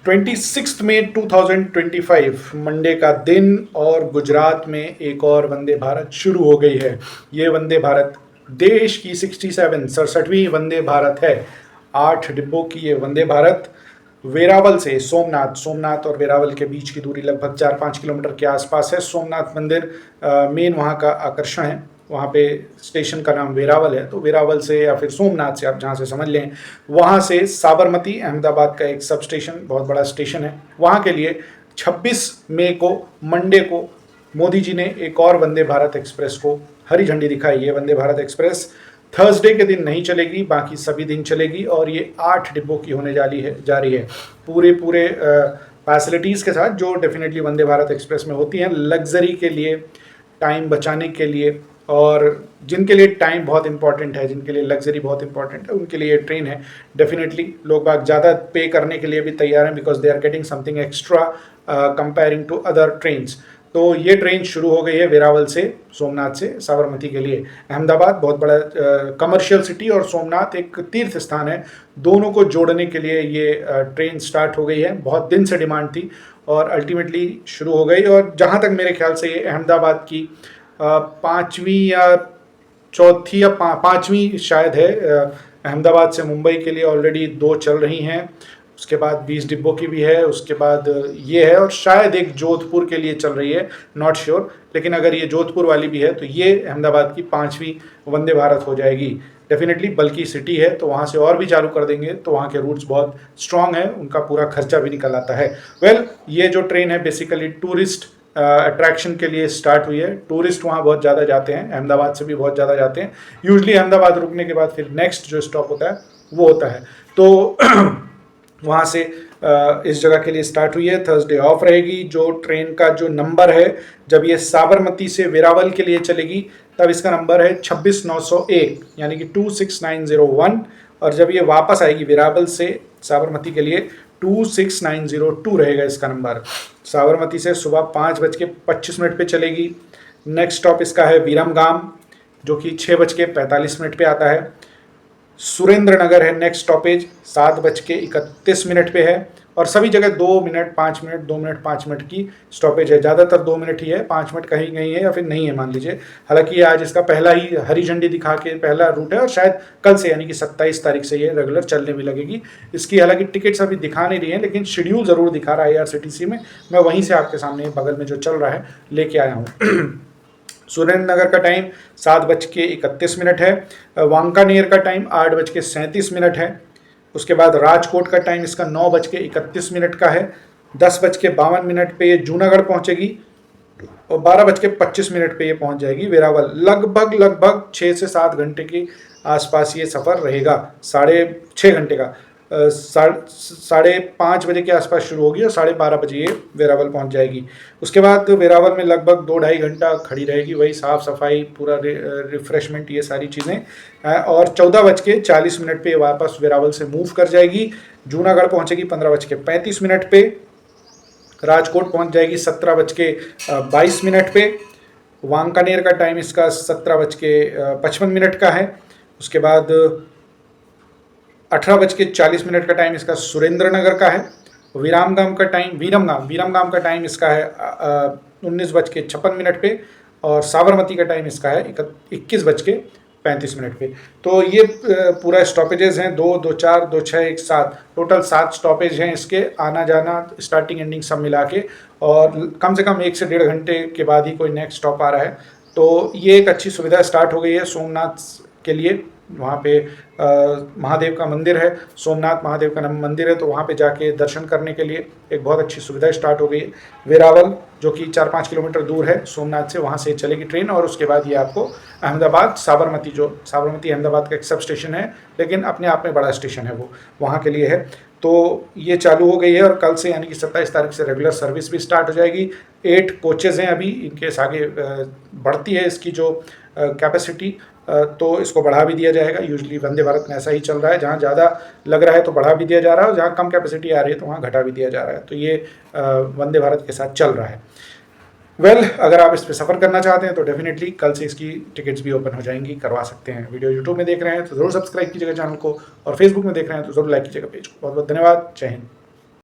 26 मई 2025 Monday का दिन और गुजरात में एक और वंदे भारत शुरू हो गई है। ये वंदे भारत देश की 67वीं वंदे भारत है। 8 डिब्बों की ये वंदे भारत वेरावल से सोमनाथ और वेरावल के बीच की दूरी लगभग 4-5 किलोमीटर के आसपास है। सोमनाथ मंदिर मेन वहाँ का आकर्षण है। वहाँ पे स्टेशन का नाम वेरावल है, तो वेरावल से या फिर सोमनाथ से आप जहाँ से समझ लें, वहाँ से साबरमती अहमदाबाद का एक सब स्टेशन, बहुत बड़ा स्टेशन है, वहाँ के लिए 26 मई को मंडे को मोदी जी ने एक और वंदे भारत एक्सप्रेस को हरी झंडी दिखाई है। वंदे भारत एक्सप्रेस थर्सडे के दिन नहीं चलेगी, बाकी सभी दिन चलेगी और ये 8 डिब्बों की होने जा रही है पूरे फैसिलिटीज़ के साथ, जो डेफिनेटली वंदे भारत एक्सप्रेस में होती हैं, लग्जरी के लिए, टाइम बचाने के लिए, और जिनके लिए टाइम बहुत इंपॉर्टेंट है, जिनके लिए लग्जरी बहुत इंपॉर्टेंट है, उनके लिए ये ट्रेन है। डेफिनेटली लोग बाग ज़्यादा पे करने के लिए भी तैयार हैं, because they are getting something extra comparing to other trains. तो ये ट्रेन शुरू हो गई है वेरावल से, सोमनाथ से साबरमती के लिए। अहमदाबाद बहुत बड़ा कमर्शियल सिटी और सोमनाथ एक तीर्थ स्थान है, दोनों को जोड़ने के लिए ये ट्रेन स्टार्ट हो गई है। बहुत दिन से डिमांड थी और अल्टीमेटली शुरू हो गई। और जहाँ तक मेरे ख्याल से ये अहमदाबाद की पाँचवीं या चौथी या पाँचवीं शायद है। अहमदाबाद से मुंबई के लिए ऑलरेडी 2 चल रही हैं, उसके बाद 20 डिब्बों की भी है, उसके बाद ये है, और शायद एक जोधपुर के लिए चल रही है, नॉट श्योर। लेकिन अगर ये जोधपुर वाली भी है तो ये अहमदाबाद की 5वीं वंदे भारत हो जाएगी। डेफिनेटली बल्कि सिटी है तो वहाँ से और भी चालू कर देंगे, तो वहाँ के रूट्स बहुत स्ट्रांग है, उनका पूरा खर्चा भी निकल आता है। ये जो ट्रेन है बेसिकली टूरिस्ट अट्रैक्शन के लिए स्टार्ट हुई है। टूरिस्ट वहाँ बहुत ज़्यादा जाते हैं, अहमदाबाद से भी बहुत ज़्यादा जाते हैं। यूजली अहमदाबाद रुकने के बाद फिर नेक्स्ट जो स्टॉप होता है वो होता है, तो वहाँ से इस जगह के लिए स्टार्ट हुई है। थर्सडे ऑफ रहेगी। जो ट्रेन का जो नंबर है, जब ये साबरमती से वेरावल के लिए चलेगी तब इसका नंबर है 26901, यानी कि 26901, और जब ये वापस आएगी वेरावल से साबरमती के लिए 26902 रहेगा इसका नंबर। साबरमती से सुबह 5:25 पे चलेगी। नेक्स्ट स्टॉप इसका है विरमगाम, जो कि 6:45 पे आता है। सुरेंद्र नगर है नेक्स्ट स्टॉपेज, 7:31 पे है। और सभी जगह 2 मिनट 5 मिनट 2 मिनट 5 मिनट की स्टॉपेज है। ज़्यादातर 2 मिनट ही है, 5 मिनट कहीं कहीं है या फिर नहीं है मान लीजिए। हालांकि आज इसका पहला ही हरी झंडी दिखा के पहला रूट है, और शायद कल से यानी कि 27 तारीख से ये रेगुलर चलने भी लगेगी। इसकी हालांकि टिकट्स अभी दिखा नहीं रही हैं, लेकिन शेड्यूल ज़रूर दिखा रहा है IRCTC में। मैं वहीं से आपके सामने बगल में जो चल रहा है लेके आया हूँ। सुरेंद्र नगर का टाइम 7:31 है। वांकानेर का टाइम 8:37 है। उसके बाद राजकोट का टाइम इसका 9:31 का है। 10:52 पे ये जूनागढ़ पहुंचेगी और 12:25 पे ये पहुंच जाएगी वेरावल। लगभग 6 से 7 घंटे के आसपास ये सफ़र रहेगा, 6.5 घंटे का। 5:30 बजे के आसपास शुरू होगी और 12:30 बजे ये वेरावल पहुंच जाएगी। उसके बाद वेरावल में लगभग 2-2.5 घंटा खड़ी रहेगी, वही साफ़ सफाई, पूरा रिफ्रेशमेंट, ये सारी चीज़ें। और 14:40 पे वापस वेरावल से मूव कर जाएगी। जूनागढ़ पहुंचेगी 15:35 पे। राजकोट पहुंच जाएगी 17:22 पे। वांकानेर का टाइम इसका 17:55 का है। उसके बाद 18:40 का टाइम इसका सुरेंद्र नगर का है। विरमगाम का टाइम इसका है 19:56 पे। और साबरमती का टाइम इसका है 21:35 पे। तो ये पूरा स्टॉपेजेस हैं, 2, 2, 4, 2, 6, 1, 7, टोटल 7 स्टॉपेज हैं इसके, आना जाना स्टार्टिंग एंडिंग सब मिला के। और कम से कम 1 से 1.5 घंटे के बाद ही कोई नेक्स्ट स्टॉप आ रहा है। तो ये एक अच्छी सुविधा स्टार्ट हो गई है सोमनाथ के लिए। वहाँ पे महादेव का मंदिर है, सोमनाथ महादेव का मंदिर है, तो वहाँ पे जाके दर्शन करने के लिए एक बहुत अच्छी सुविधा स्टार्ट हो गई है। वेरावल जो कि 4-5 किलोमीटर दूर है सोमनाथ से, वहाँ से चलेगी ट्रेन। और उसके बाद ये आपको अहमदाबाद साबरमती अहमदाबाद का एक सब स्टेशन है, लेकिन अपने आप में बड़ा स्टेशन है, वो वहाँ के लिए है। तो ये चालू हो गई है और कल से यानी कि 27 तारीख से रेगुलर सर्विस भी स्टार्ट हो जाएगी। 8 कोचेज़ हैं अभी, इनकेस आगे बढ़ती है इसकी जो कैपेसिटी, तो इसको बढ़ा भी दिया जाएगा। यूजली वंदे भारत में ऐसा ही चल रहा है, जहाँ ज़्यादा लग रहा है तो बढ़ा भी दिया जा रहा है, और जहाँ कम कैपेसिटी आ रही है तो वहाँ घटा भी दिया जा रहा है। तो ये वंदे भारत के साथ चल रहा है। अगर आप इस पर सफ़र करना चाहते हैं तो डेफिनेटली कल से इसकी टिकट्स भी ओपन हो जाएंगी, करवा सकते हैं। वीडियो यूट्यूब में देख रहे हैं तो ज़रूर सब्सक्राइब कीजिएगा चैनल को, और फेसबुक में देख रहे हैं तो ज़रूर लाइक कीजिएगा पेज को। बहुत बहुत धन्यवाद। जय हिंद।